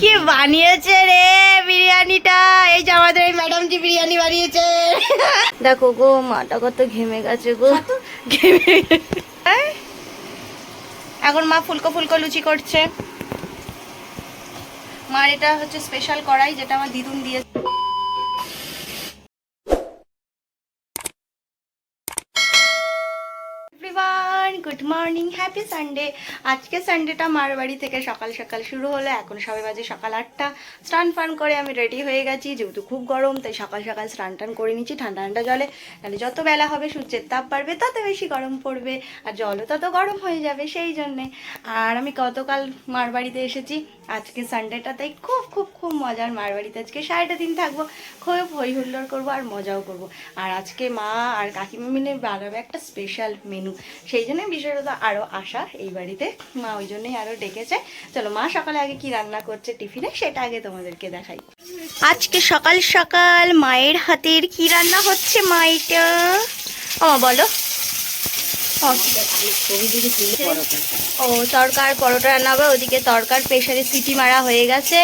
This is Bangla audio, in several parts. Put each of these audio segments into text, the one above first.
কি বানিয়েছে রে বিরিয়ানিটা? এই যে আমাদের এই ম্যাডাম জি বিরিয়ানি বানিয়েছে। দেখো গো মাটা কত ঘেমে গেছে গো, ঘেমে এখন মা ফুলকো ফুলকো লুচি করছে। মার এটা হচ্ছে স্পেশাল কড়াই, যেটা আমার দিদুন দিয়েছে। Good morning, happy Sunday. আজকে সানডেটা মার বাড়ি থেকে সকাল সকাল শুরু হলো। এখন সবাই বাজে সকাল 8টা। স্নান ফান করে আমি রেডি হয়ে গেছি, যেহেতু খুব গরম তাই সকাল সকাল স্নান টান করে নিচ্ছি ঠান্ডা ঠান্ডা জলে। তাহলে যত বেলা হবে সূর্যের তাপ বাড়বে, তত বেশি গরম পড়বে আর জলও তত গরম হয়ে যাবে, সেই জন্যে। আর আমি গতকাল মার বাড়িতে এসেছি, আজকে সানডেটা তাই খুব খুব খুব মজার। মার বাড়িতে আজকে 5টা দিন থাকবো, খুব হই হুল্লোড় করবো আর মজাও করবো। আর আজকে মা আর কাকিমা মিলে বানাবে একটা স্পেশাল মেনু, সেই জন্য বিষয়টা আরও আসা এই বাড়িতে। মা ওই জন্যই আরও ডেকেছে। চলো মা সকালে আগে কি রান্না করছে টিফিনে সেটা আগে তোমাদেরকে দেখাই। আজকে সকাল সকাল মায়ের হাতের কি রান্না হচ্ছে মা? এটা বলো। ও তরকার পরোটা রান্না হবে, ওদিকে তরকার প্রেসারে সিটি মারা হয়ে গেছে।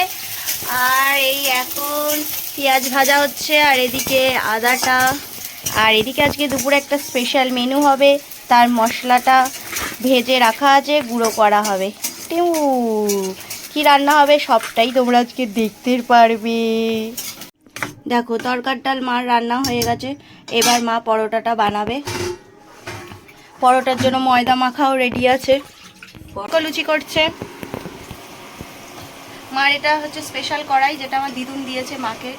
আর এই এখন পেঁয়াজ ভাজা হচ্ছে, আর এদিকে আদাটা। আর এদিকে আজকে দুপুরে একটা স্পেশাল মেনু হবে, তার মশলাটা ভেজে রাখা আছে, গুঁড়ো করা হবে। টিউ কি রান্না হবে সবটাই তোমরা আজকে দেখতে পারবে। দেখো তরকার ডাল মার রান্না হয়ে গেছে, এবার মা পরোটাটা বানাবে। পরোটার জন্য ময়দা মাখাও রেডি আছে, লুচি করছে। মার এটা হচ্ছে স্পেশাল কড়াই, যেটা আমার দিদুন দিয়েছে মাকে।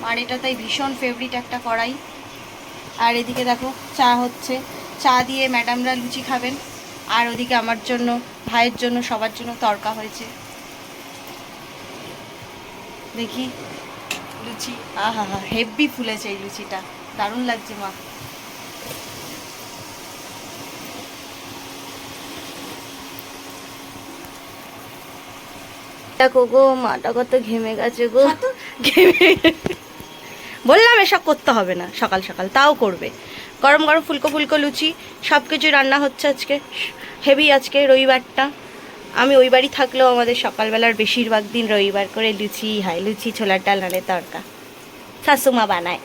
মার এটা তাই ভীষণ ফেভারিট একটা কড়াই। আর এদিকে দেখো চা হচ্ছে, চা দিয়ে ম্যাডামরা লুচি খাবেন। আর ওদিকে আমার জন্য, ভাইয়ের জন্য, সবার জন্য তরকা হয়েছে। দেখি লুচি, আহা হা হেভি ফুলেছে এই লুচিটা, দারুণ লাগছে মা। দেখো গো মাটা কত ঘেমে গেছে গো, ঘেমে বললাম এসব করতে হবে না সকাল সকাল, তাও করবে। গরম গরম ফুলকো ফুলকো লুচি সব কিছু রান্না হচ্ছে আজকে, হেভি। আজকে রবিবারটা, আমি ওই বাড়ি থাকলেও আমাদের সকালবেলার বেশিরভাগ দিন রবিবার করে লুচি হয়। লুচি, ছোলার ডাল, নাড়ে তরকা শাশুমা বানায়।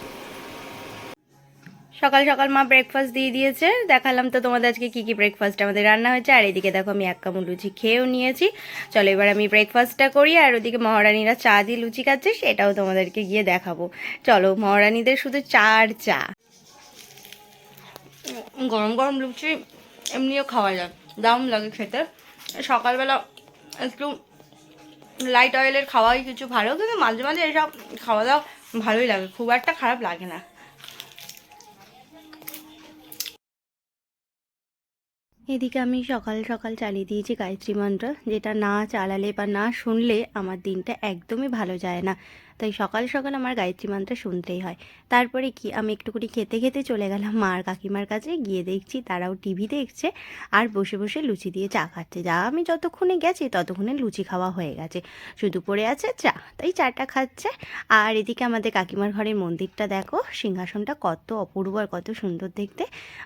সকাল সকাল মা ব্রেকফাস্ট দিয়ে দিয়েছে, দেখালাম তো তোমাদের আজকে কি কি ব্রেকফাস্ট আমাদের রান্না হয়েছে। আর এদিকে দেখো আমি 1 কামড় লুচি খেয়েও নিয়েছি। চলো এবার আমি ব্রেকফাস্টটা করি। আর ওদিকে মহারানীরা চা দিয়ে লুচি খাচ্ছে, সেটাও তোমাদেরকে গিয়ে দেখাবো। চলো, মহারানীদের শুধু চা আর চা। গরম গরম লুচি এমনিও খাওয়া যায়, দারুণ লাগে খেতে। সকালবেলা একটু লাইট অয়েলের খাওয়াই কিছু ভালো, কিন্তু মাঝে মাঝে এসব খাওয়া দাওয়া ভালোই লাগে, খুব একটা খারাপ লাগে না। এদিকে আমি সকাল সকাল চালিয়ে দিয়েছি গায়ত্রী মন্ত্র, যেটা না চালালে বা না শুনলে আমার দিনটা একদমই ভালো যায় না। তাই সকাল সকাল আমার গায়ত্রী মন্ত্র শুনতেই হয়। তারপরে কি আমি একটুকুনি খেতে খেতে চলে গেলাম মার কাকিমার কাছে, গিয়ে দেখছি তারাও টিভি দেখছে আর বসে বসে লুচি দিয়ে চা খাচ্ছে। যা আমি যতক্ষণে গেছি ততক্ষণে লুচি খাওয়া হয়ে গেছে, শুধু পড়ে আছে চা, তাই চাটা খাচ্ছে। আর এদিকে আমাদের কাকিমার ঘরের মন্দিরটা দেখো, সিংহাসনটা কত অপূর্ব আর কত সুন্দর দেখতে।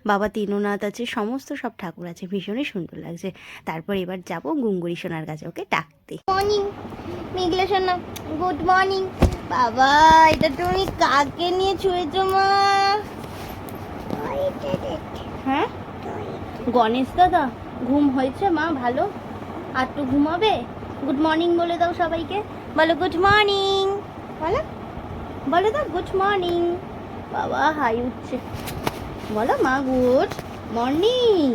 বাবা তিননাথ আছে, সমস্ত সব ঠাকুর আছে, ভীষণই সুন্দর লাগছে। তারপর এবার যাব গুঙ্গুরি সোনার কাছে ওকে ডাকতে। মর্নিং মেঘলা সোনা, গুড মর্নিং। বাবা এটা তুমি কাকে নিয়ে ছুঁয়েছো মা? হ্যাঁ গণেশ দাদা। ঘুম হয়েছে মা ভালো? আর তো ঘুমাবে? গুড মর্নিং বলে দাও সবাইকে, বলো গুড মর্নিং, বলো বলে দাও গুড মর্নিং। বাবা হাই উঠছে, বলো মা গুড মর্নিং।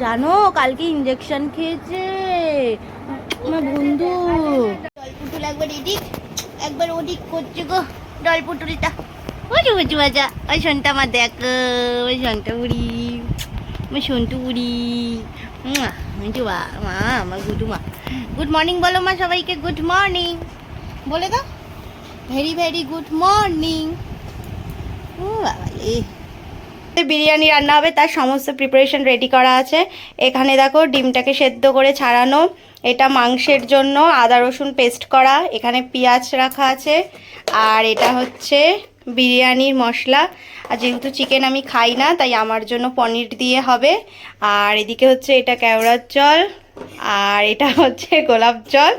জানো কালকে ইঞ্জেকশন খেয়েছে আমার বন্ধু। ডলপুটুল একবার এদিক একবার ওদিক করছে গো, ডলপুটুলটা। ওই উঁচু বাজা, ওই সন্টা আমার দেখো, ওই সন্টা বুড়ি, ওই সন্টু বুড়ি। মা আমার গুডু মা। গুড মর্নিং বলো মা সবাইকে, গুড মর্নিং বলে দাও, ভেরি ভেরি গুড মর্নিং। ও বাবা বিরিয়ানি রান্না হবে, তার সমস্ত প্রিপারেশন রেডি করা আছে। এখানে দেখো ডিমটাকে সেদ্ধ করে ছাড়ানো, এটা মাংসের জন্য আদা রসুন পেস্ট করা, এখানে পেঁয়াজ রাখা আছে। আর এটা হচ্ছে বিরিয়ানির মশলা। আর যেহেতু চিকেন আমি খাই না তাই আমার জন্য পনির দিয়ে হবে। আর এদিকে হচ্ছে এটা কেওড়ার জল, আর এটা হচ্ছে গোলাপ জল।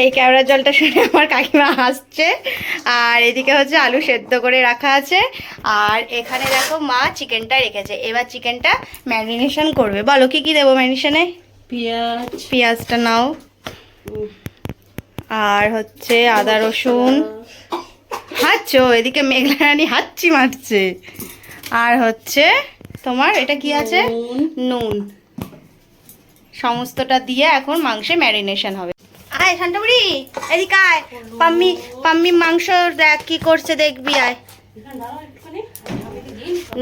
এই কেওড়ার জলটা শুনে আমার কাকিমা হাসছে। আর এদিকে হচ্ছে আলু সেদ্ধ করে রাখা আছে। আর এখানে দেখো মা চিকেনটা রেখেছে, এবার চিকেনটা ম্যারিনেশন করবে। বলো কি কি দেবো ম্যারিনেশনে? পেঁয়াজটা নাও, আর হচ্ছে আদা রসুন। হাঁচো, এদিকে মেঘলা রানী হাঁচি মারছে। আর হচ্ছে তোমার এটা কি আছে, নুন। সমস্তটা দিয়ে এখন মাংসে ম্যারিনেশন হবে। আয় শান্তাবুড়ি, এদিকে আয়। পাম্মি পাম্মি মাংস দেখ কি করছে, দেখবি আয়।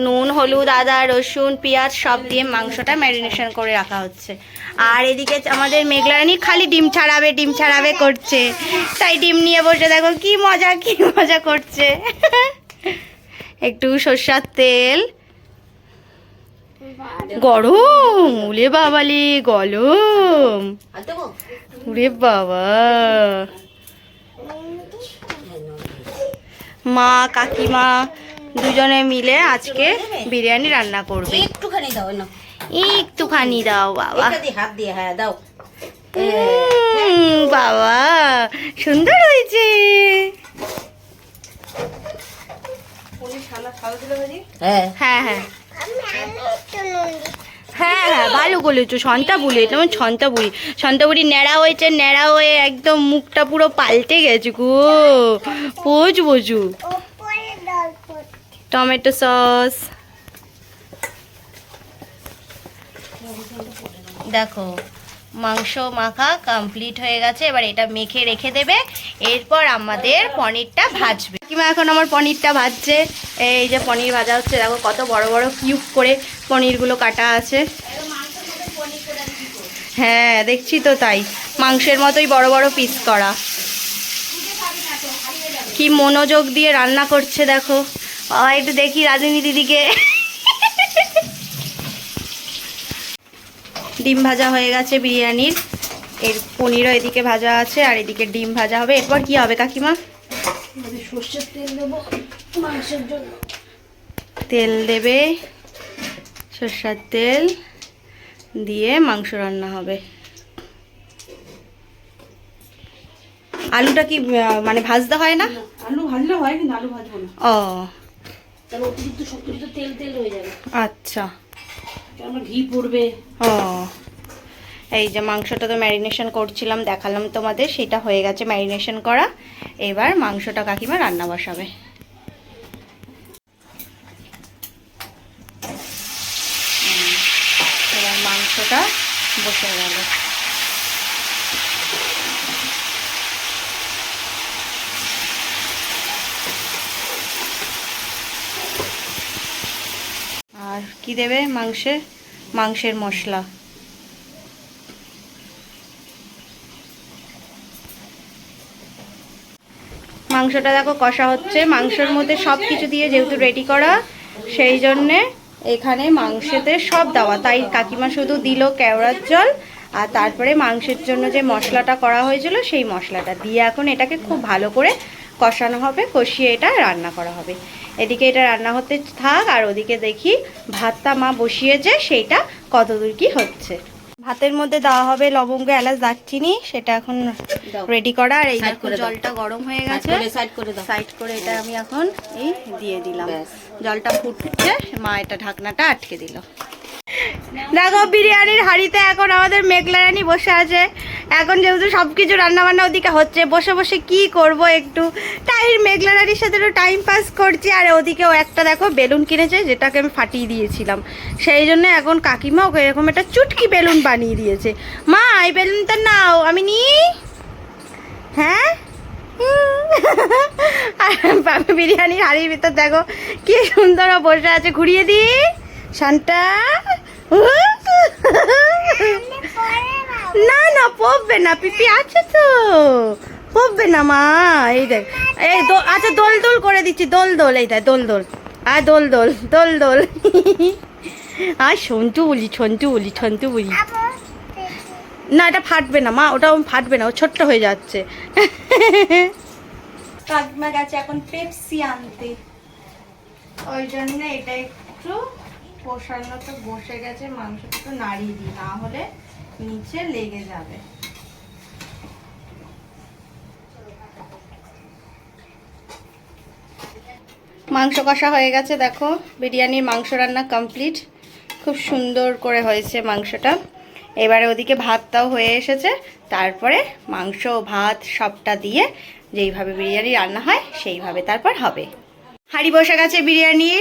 নুন, হলুদ, আদা রসুন, পেঁয়াজ সব দিয়ে মাংসটা ম্যারিনেশন করে রাখা হচ্ছে। আর এদিকে আমাদের মেঘলা রানী খালি ডিম ছাড়াবে করছে। তাই ডিম নিয়ে বসে দেখো কি মজা করছে। একটু সরষের তেল, গরম, উলে বাবালে গরম, উরে বাবা। মা কাকিমা দুজনে মিলে আজকে বিরিয়ানি রান্না করবে। একটুখানি দাও বাবা, হাত দিয়ে, হ্যাঁ দাও। বাবা সুন্দর হয়েছে। হ্যাঁ হ্যাঁ হ্যাঁ হ্যাঁ হ্যাঁ ভালো বলেছো। সন্তাবুড়ি, যেমন সন্তাবুড়ি ন্যাড়া হয়ে একদম মুখটা পুরো পাল্টে গেছে গো। বোঝু টমেটো সস দেখো, মাংস মাখা কমপ্লিট হয়ে গেছে। এবার এটা মেখে রেখে দেবে, এরপর আমাদের পনিরটা ভাজবে। কিংবা এখন আমার পনিরটা ভাজছে। এই যে পনির ভাজা হচ্ছে, দেখো কত বড় বড় কিউব করে পনিরগুলো কাটা আছে। হ্যাঁ দেখছি তো, তাই মাংসের মতোই বড় বড় পিস করা। কি মনোযোগ দিয়ে রান্না করছে দেখো। বাবা একটু দেখি রাজনী দিদিকে। ডিম ভাজা হয়ে গেছে বিরিয়ানির, এর পনিরও এদিকে ভাজা আছে আর এদিকে ডিম ভাজা হবে। এরপর কি হবে কাকিমা? সর্ষের তেল দেবো মাংসের জন্য। তেল দেবে, সরষের তেল দিয়ে মাংস রান্না হবে। আলুটা কি মানে ভাজতে হয় না? আলু ভাজলে হয়, কিন্তু আলু ভাজবো না। ও তাহলে অতিরিক্ত তেল হয়ে যাবে। আচ্ছা, আমার ঘি পড়বে। ও এই যে মাংসটা তো ম্যারিনেশন করছিলাম, দেখালাম তোমাদের, সেটা হয়ে গেছে ম্যারিনেশন করা। এবার মাংসটা কাকিমা রান্না বসাবে। এবার মাংসটা বসে গেল। আর কি দেবে মাংসের মশলা। মাংসটা দেখো কষা হচ্ছে, মাংসের মধ্যে সব কিছু দিয়ে যেহেতু রেডি করা, সেই জন্যে এখানে মাংসেতে সব দেওয়া। তাই কাকিমা শুধু দিল কেওড়ার জল, আর তারপরে মাংসের জন্য যে মশলাটা করা হয়েছিল সেই মশলাটা দিয়ে এখন এটাকে খুব ভালো করে কষানো হবে, কষিয়ে এটা রান্না করা হবে। এদিকে এটা রান্না হতে থাক, আর ওদিকে দেখি ভাতটা মা বসিয়েছে, সেইটা কতদূর কি হচ্ছে। ভাতের মধ্যে দেওয়া হবে লবঙ্গ, এলাচ, দারচিনি, সেটা এখন রেডি করা। আর এই দেখো জলটা গরম হয়ে গেছে, সাইড করে এটা আমি এখন এই দিয়ে দিলাম। জলটা ফুটছে, মা এটা ঢাকনাটা আটকে দিল। দেখো বিরিয়ানির হাঁড়িতে এখন আমাদের মেঘলা রানী বসে আছে। এখন যেহেতু সব কিছু রান্নাবান্না ওদিকে হচ্ছে, বসে বসে কি করব, একটু তাই মেঘলা রানীর সাথে একটু টাইম পাস করছি। আর ওদিকেও একটা দেখো বেলুন কিনেছে, যেটাকে আমি ফাটিয়ে দিয়েছিলাম, সেই জন্য এখন কাকিমা ওকে এরকম একটা চুটকি বেলুন বানিয়ে দিয়েছে। মা এই বেলুনটা নাও, আমি নিই। হ্যাঁ আর বিরিয়ানির হাঁড়ির ভিতর দেখো কি সুন্দর বসে আছে। ঘুরিয়ে দিই শান্তা। না না পড়বে না, পিপি আছে তো, পড়বে না মা। এই দেখ, এই আচ্ছা দোল দোল করে দিচ্ছি, দোল দোল, এই দেখ দোল দোল, আর দোল দোল দোল দোল। আর সন্তু বলি না, এটা ফাটবে না মা, ওটা ফাটবে না, ও ছোট্ট হয়ে যাচ্ছে। কাকিমা গেছে এখন পেপসি আনতে, ওই জন্য এটা একটু কষানো তো বসে গেছে। মাংসটা একটু নাড়িয়ে দিই, না হলে নিচে লেগে যাবে। মাংস কষা হয়ে গেছে, দেখো বিরিয়ানির মাংস রান্না কমপ্লিট। খুব সুন্দর করে হয়েছে মাংসটা। এবারে ওদিকে ভাতটাও হয়ে এসেছে, তারপরে মাংস ভাত সবটা দিয়ে যেইভাবে বিরিয়ানি রান্না হয় সেইভাবে তারপর হবে। হাঁড়ি বসে গেছে বিরিয়ানি,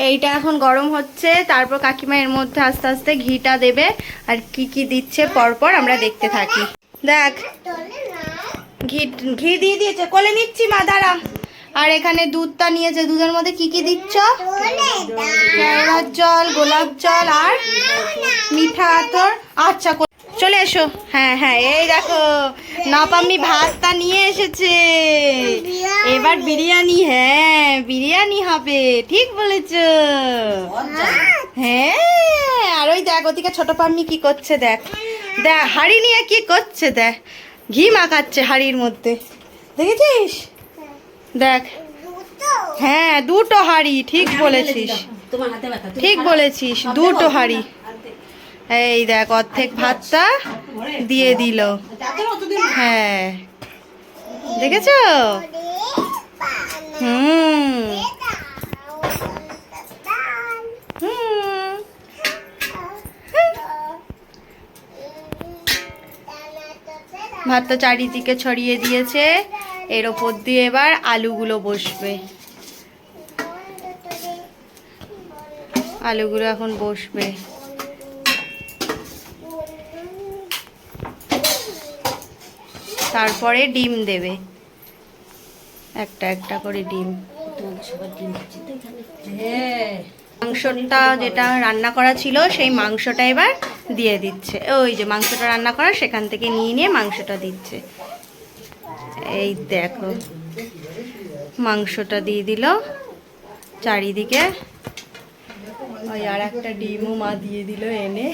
এইটা এখন গরম হচ্ছে। তারপর কাকিমা এর মধ্যে আস্তে আস্তে ঘিটা দেবে, আর কি কি দিচ্ছে পরপর আমরা দেখতে থাকি। দেখ ঘি ঘি দিয়ে দিয়েছে, কোলে নিচ্ছি মা, দাঁড়া। আর এখানে দুধটা নিয়েছে, দুধের মধ্যে কি কি দিচ্ছ? কেওড়ার জল, গোলাপ জল আর মিঠা আতর। আচ্ছা চলে এসো। হ্যাঁ হ্যাঁ, এই দেখো নপাম্মি ভাতটা নিয়ে এসেছে। এবার বিরিয়ানি, হ্যাঁ বিরিয়ানি হবে, ঠিক বলেছ। হ্যাঁ, আর ওই দেখ ওদিকে ছোট পাম্মি কি করছে, দেখ দেখ হাঁড়ি নিয়ে কি করছে, দেখ ঘি মাখাচ্ছে হাঁড়ির মধ্যে, দেখেছিস? দেখ, হ্যাঁ দুটো হাঁড়ি, ঠিক বলেছিস, ঠিক বলেছিস, দুটো হাঁড়ি। এই দেখ অর্ধেক ভাতটা দিয়ে দিল। হ্যাঁ দেখেছো? হুম হুম। ভাতটা চারিদিকে ছড়িয়ে দিয়েছে, এর ওপর দিয়ে এবার আলুগুলো বসবে। আলুগুলো এখন বসবে। তারপরে ডিম দেবে, একটা একটা করে ডিম। মাংসটা যেটা রান্না করা ছিল সেই মাংসটা এবার দিয়ে দিচ্ছে। ওই যে মাংসটা রান্না করা সেখান থেকে নিয়ে নিয়ে মাংসটা দিচ্ছে। এই দেখো মাংসটা দিয়ে দিল চারিদিকে। ওই আর একটা ডিমও মা দিয়ে দিল এনে।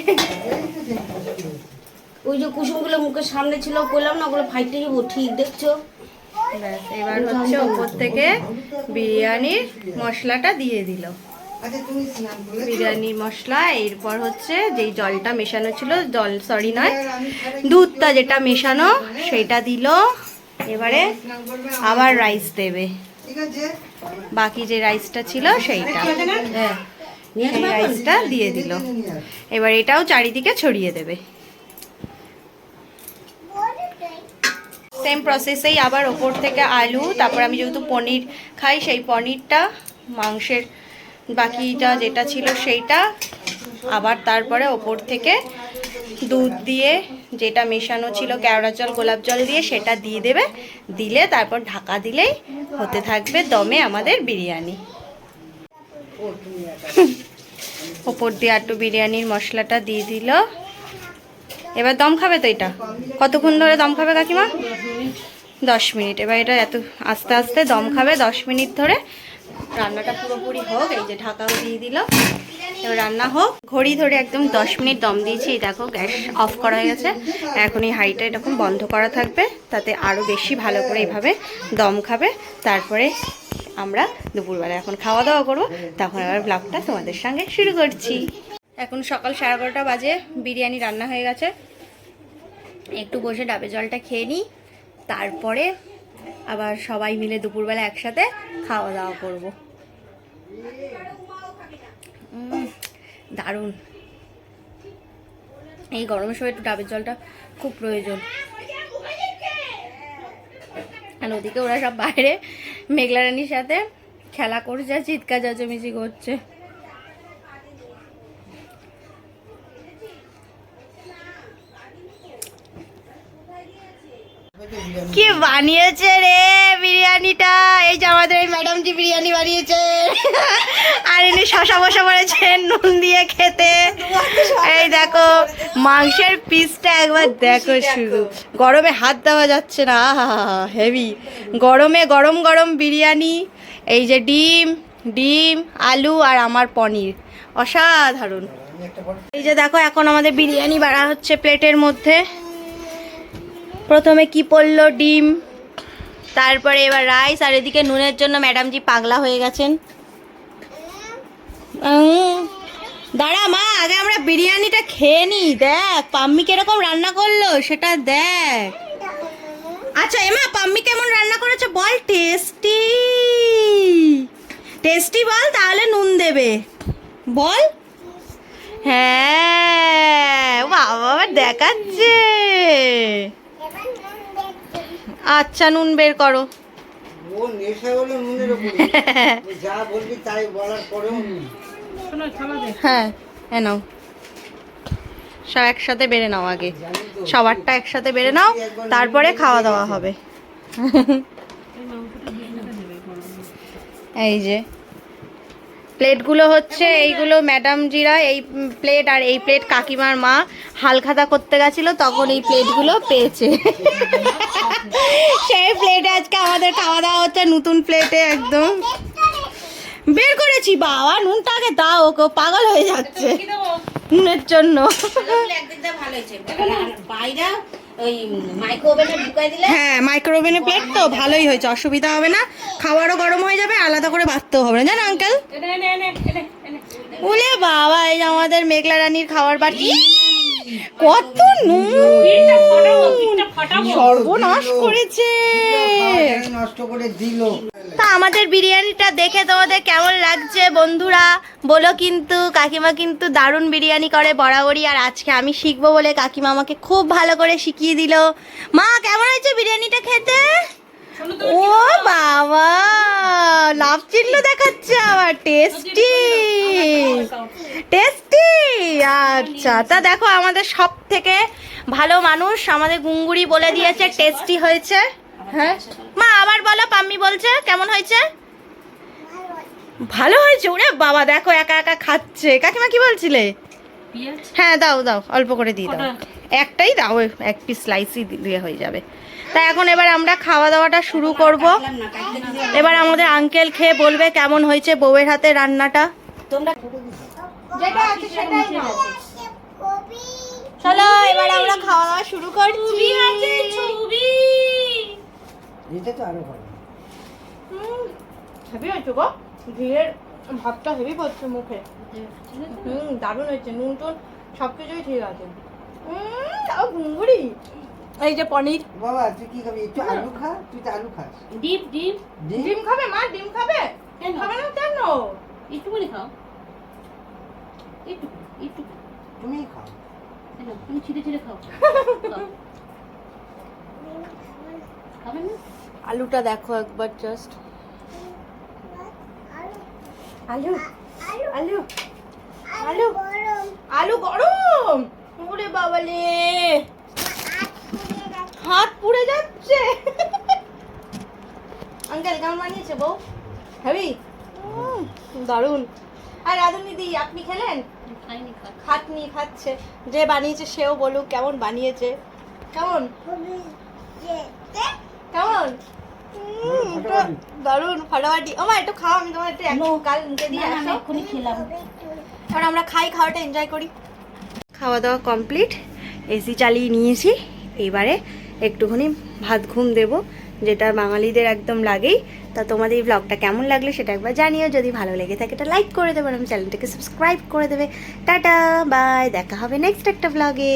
ওই যে কুসুমগুলো মুখের সামনে ছিল, বললাম না ওগুলো ফাইটে যাবো, ঠিক দেখছো? এবার হচ্ছে ওপর থেকে বিরিয়ানির মশলাটা দিয়ে দিল, বিরিয়ানির মশলা। এরপর হচ্ছে যেই জলটা মেশানো ছিল, জল সরি নয়, দুধটা যেটা মেশানো সেইটা দিল। এবারে আবার রাইস দেবে, বাকি যে রাইসটা ছিল সেইটা, এই রাইসটা দিয়ে দিল। এবার এটাও চারিদিকে ছড়িয়ে দেবে। সেম প্রসেসেই আবার ওপর থেকে আলু, তারপর আমি যেহেতু পনির খাই সেই পনিরটা, মাংসের বাকিটা যেটা ছিল সেইটা, আবার তারপরে ওপর থেকে দুধ দিয়ে যেটা মেশানো ছিল কেওড়া জল গোলাপ জল দিয়ে সেটা দিয়ে দেবে। দিলে তারপর ঢাকা দিলেই হতে থাকবে দমে আমাদের বিরিয়ানি। ওপর দিয়ে একটু বিরিয়ানির মশলাটা দিয়ে দিল। এবার দম খাবে তো? এটা কতক্ষণ ধরে দম খাবে কাকিমা? 10 মিনিট। এবার এটা এত আস্তে আস্তে দম খাবে 10 মিনিট ধরে। রান্নাটা পুরোপুরি হোক, এই যে ঢাকাও দিয়ে দিল। এবার রান্না হোক, ঘড়ি ধরে একদম 10 মিনিট দম দিয়েছি। এই দেখো গ্যাস অফ করা হয়ে গেছে। এখন এই হাঁড়িটা এরকম বন্ধ করা থাকবে, তাতে আরও বেশি ভালো করে এইভাবে দম খাবে। তারপরে আমরা দুপুরবেলা এখন খাওয়া দাওয়া করবো, তখন আবার ব্লগটা তোমাদের সঙ্গে শুরু করছি। এখন সকাল 11:30 বাজে, বিরিয়ানি রান্না হয়ে গেছে। একটু বসে ডাবের জলটা খেয়ে নিই, তারপরে আবার সবাই মিলে দুপুরবেলা একসাথে খাওয়া দাওয়া করব। দারুণ, এই গরমের সময় একটু ডাবের জলটা খুব প্রয়োজন। আর ওদিকে ওরা সব বাইরে মেঘলা রানীর সাথে খেলা করছে, চিৎকার চেঁচামেচি করছে। কি বানিয়েছে রে বিরিয়ানিটা! এই যে আমাদের এই ম্যাডামজি বিরিয়ানি বানিয়েছে, আর ইনি শশা বসা পড়েছেন নুন দিয়ে খেতে। এই দেখো মাংসের পিসটা একবার দেখো, শুধু গরমে হাত দেওয়া যাচ্ছে না। হেভি গরমে গরম গরম বিরিয়ানি। এই যে ডিম ডিম আলু আর আমার পনির, অসাধারণ। এই যে দেখো এখন আমাদের বিরিয়ানি বাড়া হচ্ছে প্লেটের মধ্যে। প্রথমে কি পড়লো? ডিম, তারপরে এবার রাইস, আর এদিকে নুনের জন্য ম্যাডামজি পাগলা হয়ে গেছেন। দাঁড়া মা, আগে আমরা বিরিয়ানিটা খেয়ে নি। দেখ পাম্মি কিরকম রান্না করলো সেটা দেখ। আচ্ছা এমা, পাম্মি কেমন রান্না করেছে বল। টেস্টি টেস্টি বল, তাহলে নুন দেবে বল। হ্যাঁ বাবা দেখাচ্ছে। আচ্ছা নুন বের করো। ও নেশা হলো নুনের উপরে, ও যা বলবি তাই বলার পরেও নুন। হ্যাঁ হ্যাঁ নাও, সব একসাথে বেড়ে নাও আগে, সবারটা একসাথে বেড়ে নাও, তারপরে খাওয়া দাওয়া হবে। এই যে প্লেটগুলো হচ্ছে এইগুলো ম্যাডাম জিরা, এই প্লেট আর এই প্লেট কাকিমার মা হালখাতা করতে গেছিল, তখন এই প্লেটগুলো পেয়েছে। সেই প্লেটে আজকে আমাদের খাওয়া দাওয়া হচ্ছে, নতুন প্লেটে একদম বের করেছি। বাবা নুনটা আগে দাও, ওকে পাগল হয়ে যাচ্ছে নুনের জন্য। একদিক দিয়ে ভালো হয়েছে, বাইরে ওই মাইক্রো ওভেনে ঢুকাই দিলে হ্যাঁ মাইক্রোওভেনে প্লেট তো ভালোই হয়েছে, অসুবিধা হবে না, খাবারও গরম হয়ে যাবে, আলাদা করে বাঁধতেও হবে না, জানো আঙ্কেল। ওলে বাবা, এই যে আমাদের মেঘলা রানীর খাবার বাটি, কত নুন, সর্বনাশ করেছে। খাওয়াটাই নষ্ট করে দিল। তা আমাদের বিরিয়ানিটা দেখে তোমাদের কেমন লাগছে বন্ধুরা বলো কিন্তু। কাকিমা কিন্তু দারুণ বিরিয়ানি করে বরাবরই, আর আজকে আমি শিখবো বলে কাকিমা আমাকে খুব ভালো করে শিখিয়ে দিল। মা কেমন হয়েছে বিরিয়ানিটা খেতে? ও বাবা, লাভ চিহ্ন দেখাচ্ছে আবার। Tasty tasty. আচ্ছা তা দেখো, আমাদের সব থেকে ভালো মানুষ আমাদের গুঙ্গুরি বলে দিয়েছে টেস্টি হয়েছে। হ্যাঁ মা আবার বলো, পাম্মি বলছে কেমন হয়েছে? ভালো হয়েছে। ওরে বাবা দেখো একা একা খাচ্ছে। কাকিমা কি বলছিলে? হ্যাঁ দাও দাও, অল্প করে দিয়ে দাও, একটাই দাও, ওই এক পিস স্লাইসই দিয়ে হয়ে যাবে। তা এখন এবার আমরা খাওয়া দাওয়াটা শুরু করব। এবার আমাদের আঙ্কেল খেয়ে বলবে কেমন হয়েছে বউয়ের হাতে রান্নাটা। তোমরা যেটা আছে সেটাই নাও। চলো এবার আমরা খাওয়া দাওয়া শুরু করছি। এটা তো আরো ভালো। হেভি হয়েছে গো, ঘিয়ের ভাতটা হেভি পড়ছে মুখে। দারুণ হয়েছে, নুন টুন সব কিছুই ঠিক আছে। ঘুঙ্গুরি, এই যে পনির। বাবা তুই কি খাবি? একটু আলু খা, তুই তো আলু খাস। ডিপ ডিপ ডিম খাবে মা? ডিম খাবে? কেন? খাবে না কেন? একটুখানি খাও, একটু একটু তুমি খাও। কেন? তুমি ছিঁড়ে ছিঁড়ে খাও। খাবে না? আলুটা দেখো একবার জাস্ট। আলু আলু আলু আলু গরম। ওরে বাবালে, হাত পুড়ে যাচ্ছে। আঙ্কেল কেমন বানিয়েছে বউ? হেভি, দারুণ। আর রাধুনি দি আপনি খেলেন? খাইনি, খা। খাটনি খাচ্ছে। যে বানিয়েছে সেও বলুক কেমন বানিয়েছে। কেমন কেমন? এটা দারুণ ফাটাফাটি। ও মা একটু খাও, আমি তোমার একটু এক কাল মুখে দিয়ে না, আমি আসো। এক্ষুনি খেলাম। এবার আমরা খাওয়াটা এনজয় করি। খাওয়া দাওয়া কমপ্লিট, এসি চালিয়ে নিয়েছি। এবারে একটুখানি ভাত ঘুম দেব, যেটা বাঙালিদের একদম লাগেই। তা তোমাদের এই ব্লগটা কেমন লাগলো সেটা একবার জানিও। যদি ভালো লেগে থাকে এটা লাইক করে দেবে, আর আমার চ্যানেলটাকে সাবস্ক্রাইব করে দেবে। টাটা বাই, দেখা হবে নেক্সট একটা ব্লগে।